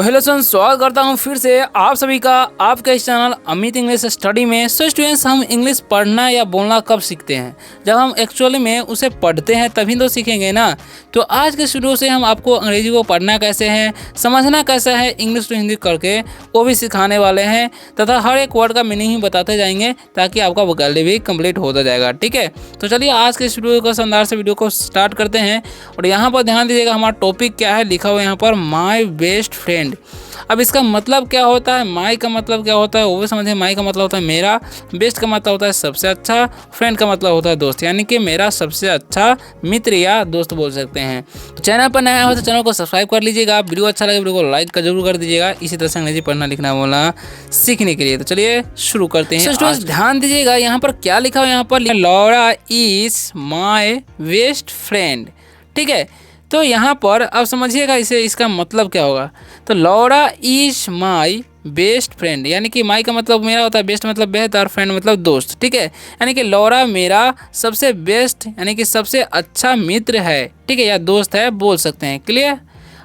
Hello students, स्वागत करता हूं फिर से आप सभी का आपके इस चैनल अमित इंग्लिश स्टडी में। सो स्टूडेंट्स, हम इंग्लिश पढ़ना या बोलना कब सीखते हैं? जब हम एक्चुअली में उसे पढ़ते हैं तभी तो सीखेंगे ना। तो आज के शुरू से हम आपको अंग्रेजी को पढ़ना कैसे है, समझना कैसा है, इंग्लिश टू हिंदी करके वो भी सिखाने वाले हैं तथा हर एक वर्ड का मीनिंग ही बताते जाएंगे ताकि आपका वोकैबुलरी भी कंप्लीट होता जाएगा। ठीक है, तो चलिए आज के शुरू को शानदार से वीडियो को स्टार्ट करते हैं। और यहाँ पर ध्यान दीजिएगा, हमारा टॉपिक क्या है, लिखा हुआ यहाँ पर माई बेस्ट फ्रेंड। अब इसका मतलब क्या होता है, माई का मतलब क्या होता है वो भी समझे। माई का मतलब होता है मेरा, बेस्ट का मतलब होता है सबसे अच्छा, फ्रेंड का मतलब होता है दोस्त, यानी कि मेरा सबसे अच्छा मित्र या दोस्त बोल सकते हैं। तो चैनल पर नया हो तो चैनल को सब्सक्राइब कर लीजिएगा। वीडियो अच्छा लगे वीडियो को लाइक जरूर कर दीजिएगा, इसी तरह से अंग्रेजी पढ़ना लिखना बोलना सीखने के लिए। तो चलिए शुरू करते हैं। स्टूडेंट्स ध्यान दीजिएगा, यहाँ पर क्या लिखा हुआ है, यहाँ पर लौरा इज माई बेस्ट फ्रेंड। ठीक है, तो यहाँ पर अब समझिएगा इसे, इसका मतलब क्या होगा। तो लौरा इज माई बेस्ट फ्रेंड, यानी कि माई का मतलब मेरा होता है, बेस्ट मतलब बेहतर, फ्रेंड मतलब दोस्त। ठीक है, यानी कि लौरा मेरा सबसे बेस्ट यानी कि सबसे अच्छा मित्र है, ठीक है, या दोस्त है बोल सकते हैं। क्लियर।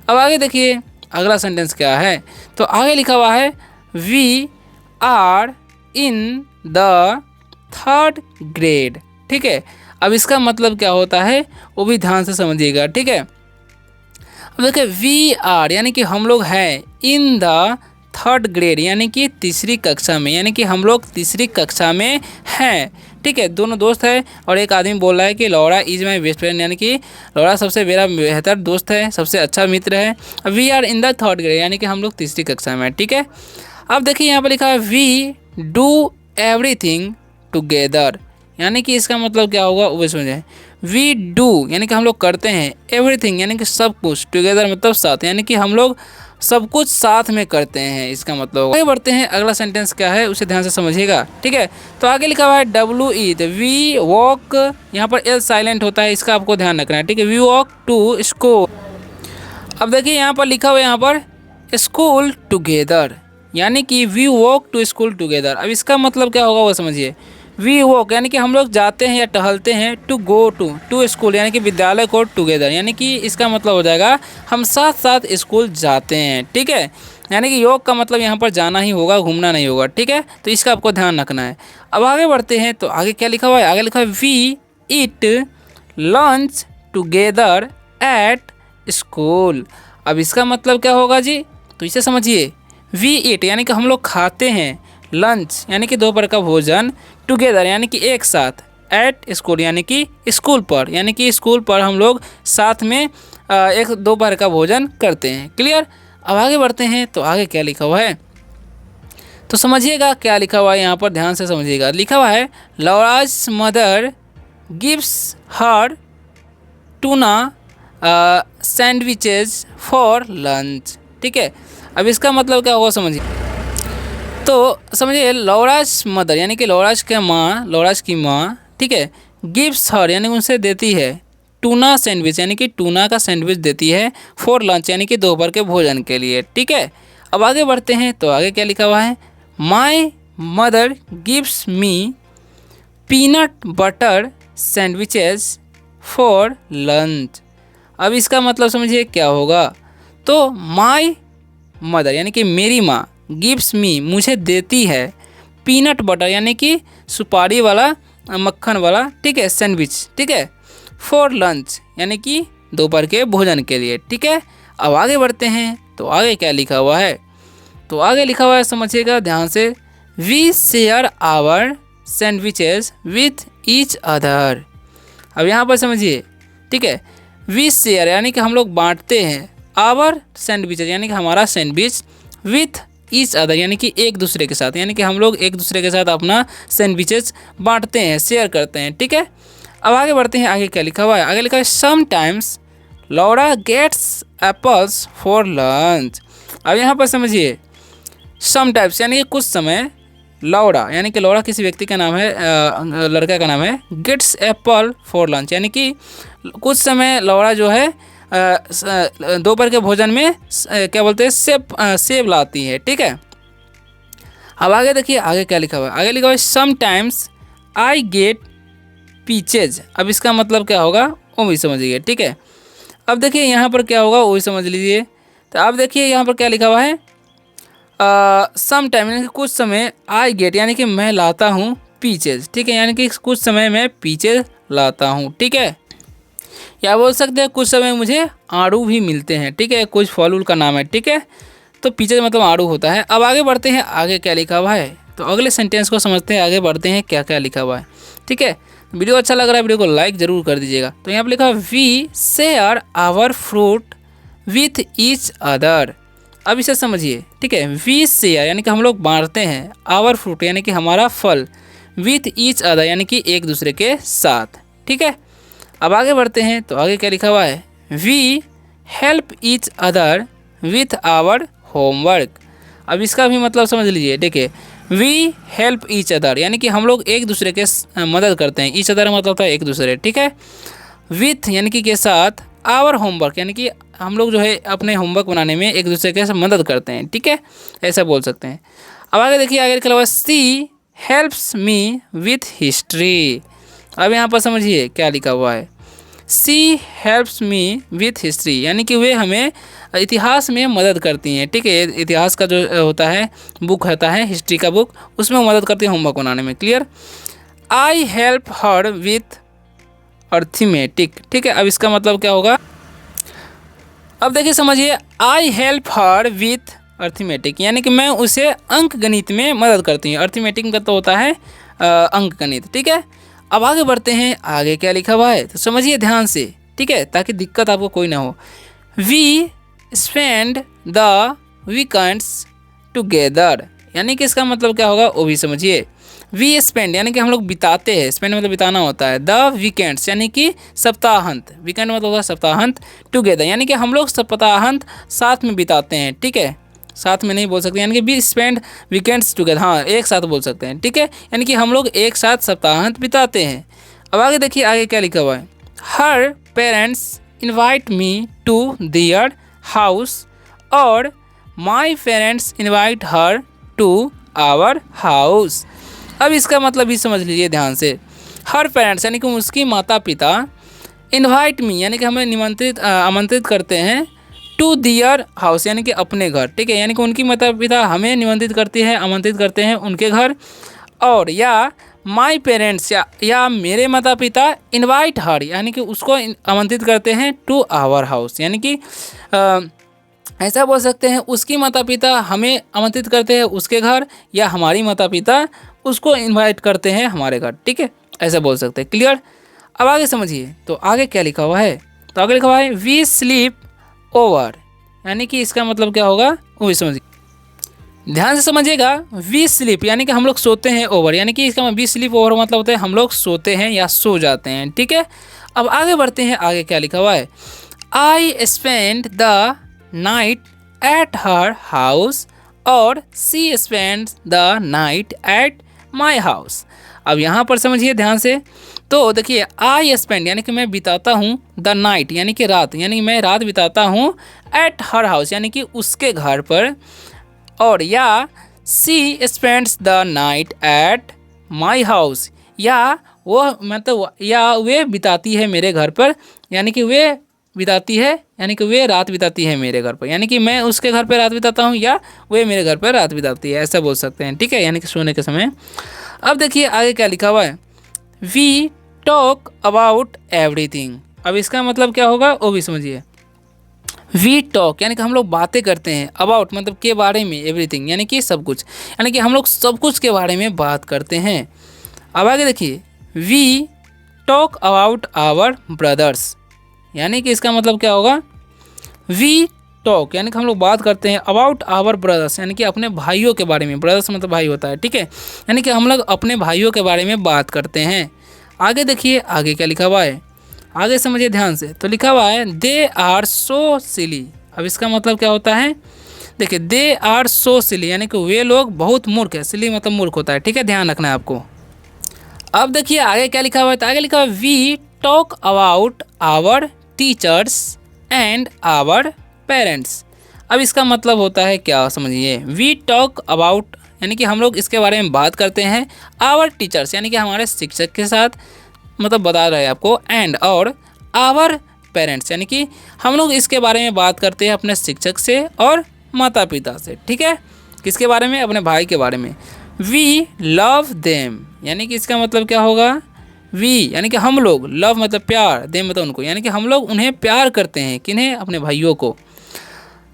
अब आगे देखिए अगला सेंटेंस क्या है। तो आगे लिखा हुआ है we are in the third grade. ठीक है, अब इसका मतलब क्या होता है वो भी ध्यान से समझिएगा। ठीक है, अब देखिए वी आर यानी कि हम लोग हैं, इन द थर्ड ग्रेड यानी कि तीसरी कक्षा में, यानी कि हम लोग तीसरी कक्षा में हैं। ठीक है, दोनों दोस्त है और एक आदमी बोल रहा है कि लौरा इज माई बेस्ट फ्रेंड, यानी कि लौरा सबसे मेरा बेहतर दोस्त है, सबसे अच्छा मित्र है। We are in the third grade यानी कि हम लोग तीसरी कक्षा में। ठीक है, अब देखिए यहाँ पर लिखा है वी डू एवरीथिंग टुगेदर, यानी कि इसका मतलब क्या होगा वो समझें। वी डू यानी कि हम लोग करते हैं, एवरीथिंग यानी कि सब कुछ, टुगेदर मतलब साथ, यानी कि हम लोग सब कुछ साथ में करते हैं, इसका मतलब होगा। आगे बढ़ते हैं, अगला सेंटेंस क्या है उसे ध्यान से समझिएगा। ठीक है, तो आगे लिखा हुआ है डब्ल्यू ई, तो वी वॉक, यहाँ पर एल साइलेंट होता है, इसका आपको ध्यान रखना है। ठीक है, वी वॉक टू स्कूल। अब देखिए यहाँ पर लिखा हुआ है यहाँ पर स्कूल टुगेदर, यानी कि we walk to school together. अब इसका मतलब क्या होगा वो समझिए। वी वॉक यानी कि हम लोग जाते हैं या टहलते हैं, टू गो टू स्कूल यानी कि विद्यालय को, टुगेदर यानी कि इसका मतलब हो जाएगा हम साथ साथ स्कूल जाते हैं। ठीक है, यानी कि योग का मतलब यहाँ पर जाना ही होगा, घूमना नहीं होगा। ठीक है, तो इसका आपको ध्यान रखना है। अब आगे बढ़ते हैं, तो आगे क्या लिखा हुआ है, आगे लिखा है we eat lunch together at school. अब इसका मतलब क्या होगा जी, तो इसे समझिए। वी ईट यानी कि हम लोग खाते हैं, लंच यानी कि दोपहर का भोजन, टुगेदर यानी कि एक साथ, एट स्कूल यानी कि स्कूल पर, यानी कि स्कूल पर हम लोग साथ में एक दोपहर का भोजन करते हैं। क्लियर। अब आगे बढ़ते हैं, तो आगे क्या लिखा हुआ है तो समझिएगा क्या लिखा हुआ है, यहाँ पर ध्यान से समझिएगा। लिखा हुआ है Laura's mother gives her tuna sandwiches for lunch. ठीक है, अब इसका मतलब क्या होगा समझिए। तो समझिए लौराज मदर यानी कि लौराज के माँ, लौराज की माँ, ठीक है, गिव्स हर यानी उनसे देती है टूना सैंडविच यानी कि टूना का सैंडविच देती है, फॉर लंच यानी कि दोपहर के भोजन के लिए। ठीक है, अब आगे बढ़ते हैं, तो आगे क्या लिखा हुआ है my mother gives me peanut butter sandwiches for lunch. अब इसका मतलब समझिए क्या होगा। तो माई मदर यानी कि मेरी माँ, गिव्स मी मुझे देती है, पीनट बटर यानी कि सुपारी वाला, मक्खन वाला, ठीक है, सैंडविच, ठीक है, फॉर लंच यानी कि दोपहर के भोजन के लिए। ठीक है, अब आगे बढ़ते हैं, तो आगे क्या लिखा हुआ है, तो आगे लिखा हुआ है समझिएगा ध्यान से। We share our sandwiches with each other. अब यहाँ पर समझिए, ठीक है, वी शेयर यानी कि हम लोग बांटते हैं, आवर सैंडविचेस यानी कि हमारा सैंडविच, विथ ईच अदर यानी कि एक दूसरे के साथ, यानी कि हम लोग एक दूसरे के साथ अपना सैंडविचेस बांटते हैं, शेयर करते हैं। ठीक है, अब आगे बढ़ते हैं, आगे क्या लिखा हुआ है, आगे लिखा है sometimes Laura gets apples for lunch. अब यहाँ पर समझिए समटाइम्स यानी कि कुछ समय, लौरा यानी कि लौरा किसी व्यक्ति का नाम है, लड़का का नाम है, गेट्स एप्पल फॉर लंच यानी कि कुछ समय लौरा जो है दोपहर के भोजन में क्या बोलते हैं, सेब लाती है। ठीक है, अब आगे देखिए आगे क्या लिखा हुआ है, आगे लिखा हुआ है समटाइम्स आई गेट पीचेज। अब इसका मतलब क्या होगा वो भी समझिए। ठीक है, अब देखिए यहाँ पर क्या होगा वो भी समझ लीजिए। तो आप देखिए यहाँ पर क्या लिखा हुआ है, सम टाइम यानी कि कुछ समय, आई गेट यानी कि मैं लाता हूँ पीचेज, ठीक है, यानी कि कुछ समय मैं पीचेज लाता हूँ, ठीक है। या बोल सकते हैं कुछ समय मुझे आड़ू भी मिलते हैं, ठीक है, कुछ फल उल का नाम है, ठीक है। तो पीचेज मतलब आड़ू होता है। अब आगे बढ़ते हैं, आगे क्या लिखा हुआ है, तो अगले सेंटेंस को समझते हैं, आगे बढ़ते हैं क्या क्या लिखा हुआ है, ठीक है। वीडियो अच्छा लग रहा है, वीडियो को लाइक जरूर कर दीजिएगा। तो यहाँ पर लिखा है we share our fruit with each other. अब इसे समझिए, ठीक है, वी शेयर यानी कि हम लोग बांटते हैं, आवर फ्रूट यानी कि हमारा फल, विथ ईच अदर यानी कि एक दूसरे के साथ, ठीक है। अब आगे बढ़ते हैं, तो आगे क्या लिखा हुआ है, we help each other with our homework. अब इसका भी मतलब समझ लीजिए, देखिए, वी हेल्प ईच अदर यानी कि हम लोग एक दूसरे के मदद करते हैं, ईच अदर मतलब था एक दूसरे, ठीक है। विथ यानी कि के साथ, आवर होमवर्क यानी कि हम लोग जो है अपने होमवर्क बनाने में एक दूसरे के मदद करते हैं, ठीक है, ऐसा बोल सकते हैं। अब आगे देखिए, आगे लिखा हुआ है she helps me with history. अब यहाँ पर समझिए क्या लिखा हुआ है, she helps me with history यानी कि वे हमें इतिहास में मदद करती हैं, ठीक है। इतिहास का जो होता है बुक होता है, हिस्ट्री का बुक, उसमें मदद करती है होमवर्क बनाने में, clear. I help her with arithmetic, ठीक है। अब इसका मतलब क्या होगा, अब देखिए समझिए, I help her with arithmetic यानी कि मैं उसे अंक गणित में मदद करती हूँ। अर्थमेटिक का तो होता है अंक गणित, ठीक है। अब आगे बढ़ते हैं, आगे क्या लिखा हुआ है, तो समझिए ध्यान से, ठीक है, ताकि दिक्कत आपको कोई ना हो। We spend the weekends together यानी कि इसका मतलब क्या होगा वो भी समझिए। वी स्पेंड यानी कि हम लोग बिताते हैं, स्पेंड मतलब बिताना होता है, द वीकेंड्स यानी कि सप्ताहांत, वीकेंड मतलब होता है सप्ताहांत, टुगेदर यानी कि हम लोग सप्ताहांत साथ में बिताते हैं, ठीक है। साथ में नहीं बोल सकते, यानी कि वी स्पेंड वीकेंड्स टुगेदर, हाँ एक साथ बोल सकते हैं, ठीक है, यानी कि हम लोग एक साथ सप्ताहांत बिताते हैं। अब आगे देखिए, आगे क्या लिखा हुआ है, her parents invite me to their house और my parents invite her to our house. अब इसका मतलब भी समझ लीजिए ध्यान से, हर पेरेंट्स यानी कि उसकी माता पिता, इन्वाइट मी यानी कि हमें आमंत्रित करते हैं, टू दियर हाउस यानी कि अपने घर, ठीक है, यानी कि उनकी माता पिता हमें निमंत्रित करती है, आमंत्रित करते हैं उनके घर, और या माई पेरेंट्स या मेरे माता पिता इनवाइट हर यानी कि उसको आमंत्रित करते हैं टू आवर हाउस यानी कि ऐसा बोल सकते हैं, उसकी माता पिता हमें आमंत्रित करते हैं उसके घर, या हमारी माता पिता उसको इनवाइट करते हैं हमारे घर, ठीक है, ऐसा बोल सकते हैं, क्लियर। अब आगे समझिए, तो आगे क्या लिखा हुआ है, तो आगे लिखा हुआ है वी स्लीप ओवर यानी कि इसका मतलब क्या होगा वो भी समझिए, ध्यान से समझिएगा। वी स्लीप यानी कि हम लोग सोते हैं, ओवर यानी कि इसका वी स्लीप ओवर मतलब होता है हम लोग सोते हैं या सो जाते हैं, ठीक है। अब आगे बढ़ते हैं, आगे क्या लिखा हुआ है, I spend the night at her house और she spend the night at my house. अब यहाँ पर समझिए ध्यान से, तो देखिए आई स्पेंड यानी कि मैं बिताता हूँ, द नाइट यानी कि रात, यानी मैं रात बिताता हूँ, एट हर हाउस यानी कि उसके घर पर, और या she spends the night at my house या वो मतलब या वे बिताती है मेरे घर पर, यानी कि वे बिताती है यानी कि वे रात बिताती है मेरे घर पर, यानी कि मैं उसके घर पर रात बिताता हूँ या वे मेरे घर पर रात बिताती है, ऐसा बोल सकते हैं, ठीक है, यानी कि सोने के समय। अब देखिए आगे क्या लिखा हुआ है, वी टॉक अबाउट एवरीथिंग। अब इसका मतलब क्या होगा वो भी समझिए। वी टॉक यानी कि हम लोग बातें करते हैं, अबाउट मतलब के बारे में, एवरीथिंग यानी कि सब कुछ, यानी कि हम लोग सब कुछ के बारे में बात करते हैं। अब आगे देखिए, we talk about our brothers यानी कि इसका मतलब क्या होगा, वी टॉक यानी कि हम लोग बात करते हैं, अबाउट आवर ब्रदर्स यानी कि अपने भाइयों के बारे में, ब्रदर्स मतलब भाई होता है, ठीक है, यानी कि हम लोग अपने भाइयों के बारे में बात करते हैं। आगे देखिए आगे क्या लिखा हुआ है, आगे समझिए ध्यान से, तो लिखा हुआ है दे आर सो सिली। अब इसका मतलब क्या होता है, देखिए दे आर सो सिली यानी कि वे लोग बहुत मूर्ख है, सिली मतलब मूर्ख होता है, ठीक है, ध्यान रखना है आपको। अब देखिए आगे क्या लिखा हुआ है, तो आगे लिखा हुआ है we talk about our teachers and our parents. अब इसका मतलब होता है क्या समझिए, वी टॉक अबाउट यानी कि हम लोग इसके बारे में बात करते हैं, आवर टीचर्स यानी कि हमारे शिक्षक के साथ, मतलब बता रहे हैं आपको, एंड और आवर पेरेंट्स, यानी कि हम लोग इसके बारे में बात करते हैं अपने शिक्षक से और माता पिता से, ठीक है। किसके बारे में? अपने भाई के बारे में। वी लव देम, यानी कि इसका मतलब क्या होगा? वी यानी कि हम लोग, लव मतलब प्यार, देम मतलब उनको, यानी कि हम लोग उन्हें प्यार करते हैं। किन्हें? अपने भाइयों को।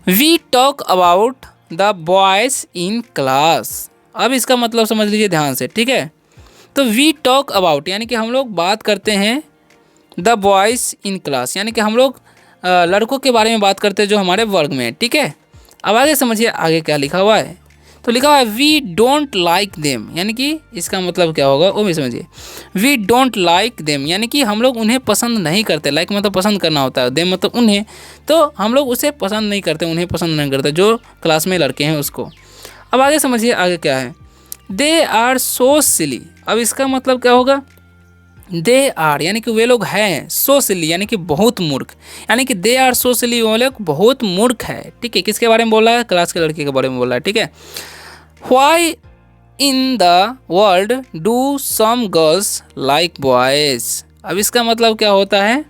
We talk about the boys in class. अब इसका मतलब समझ लीजिए ध्यान से, ठीक है। तो वी टॉक अबाउट यानी कि हम लोग बात करते हैं द बॉयज़ इन क्लास, यानी कि हम लोग लड़कों के बारे में बात करते हैं जो हमारे वर्ग में है, ठीक है। अब आगे समझिए आगे क्या लिखा हुआ है। तो लिखा हुआ है वी डोंट लाइक देम, यानी कि इसका मतलब क्या होगा वो भी समझिए। वी डोंट लाइक देम यानी कि हम लोग उन्हें पसंद नहीं करते। लाइक मतलब पसंद करना होता है, देम मतलब उन्हें, तो हम लोग उसे पसंद नहीं करते, उन्हें पसंद नहीं करते जो क्लास में लड़के हैं उसको। अब आगे समझिए आगे क्या है। दे आर सो सिली, अब इसका मतलब क्या होगा? दे आर यानी कि वे लोग हैं, सो सिली यानी कि बहुत मूर्ख, यानी कि दे आर सो सिली वो लोग बहुत मूर्ख है, ठीक है। किसके बारे में बोला है? क्लास के लड़के के बारे में बोला है, ठीक है। Why in the world do some girls like boys, अब इसका मतलब क्या होता है?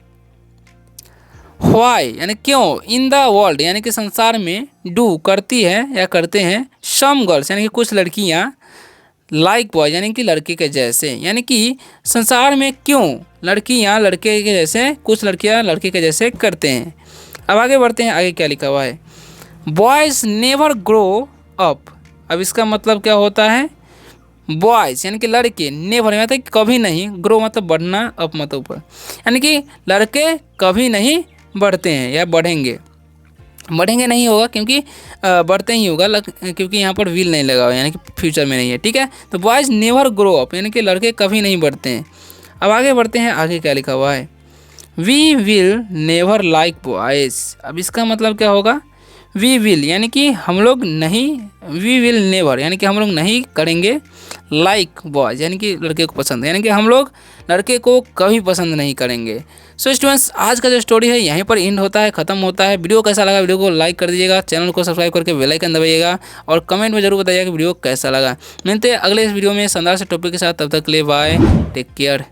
व्हाई यानी क्यों, इन द वर्ल्ड यानी कि संसार में, डू करती है या करते हैं, सम गर्ल्स यानी कि कुछ लड़कियां, लाइक बॉय यानी कि लड़के के जैसे, यानी कि संसार में क्यों लड़कियां लड़के के जैसे, कुछ लड़कियां लड़के के जैसे करते हैं। अब आगे बढ़ते हैं, आगे क्या लिखा हुआ है। बॉयज़ नेवर ग्रो अप, अब इसका मतलब क्या होता है? बॉयज़ यानी कि लड़के, नेवर मतलब कभी नहीं, ग्रो मतलब बढ़ना, अप मतलब ऊपर, यानी कि लड़के कभी नहीं बढ़ते हैं या बढ़ेंगे। बढ़ेंगे नहीं होगा क्योंकि बढ़ते ही होगा, क्योंकि यहाँ पर विल नहीं लगा हुआ यानी कि फ्यूचर में नहीं है, ठीक है। तो बॉयज़ नेवर ग्रो अप यानी कि लड़के कभी नहीं बढ़ते हैं। अब आगे बढ़ते हैं, आगे क्या लिखा हुआ है। We will never like boys, अब इसका मतलब क्या होगा? वी विल यानी कि हम लोग नहीं, वी विल नेवर यानी कि हम लोग नहीं करेंगे, लाइक बॉयज़ यानी कि लड़के को पसंद, यानी कि हम लोग लड़के को कभी पसंद नहीं करेंगे। सो स्टूडेंट्स, आज का जो स्टोरी है यहीं पर एंड होता है, ख़त्म होता है। वीडियो कैसा लगा? वीडियो को लाइक कर दीजिएगा, चैनल को सब्सक्राइब करके बेल आइकन दबाइएगा और कमेंट में जरूर बताइएगा कि वीडियो कैसा लगा। मिलते हैं अगले इस वीडियो में शानदार से टॉपिक के साथ, तब तक के लिए बाय, टेक केयर।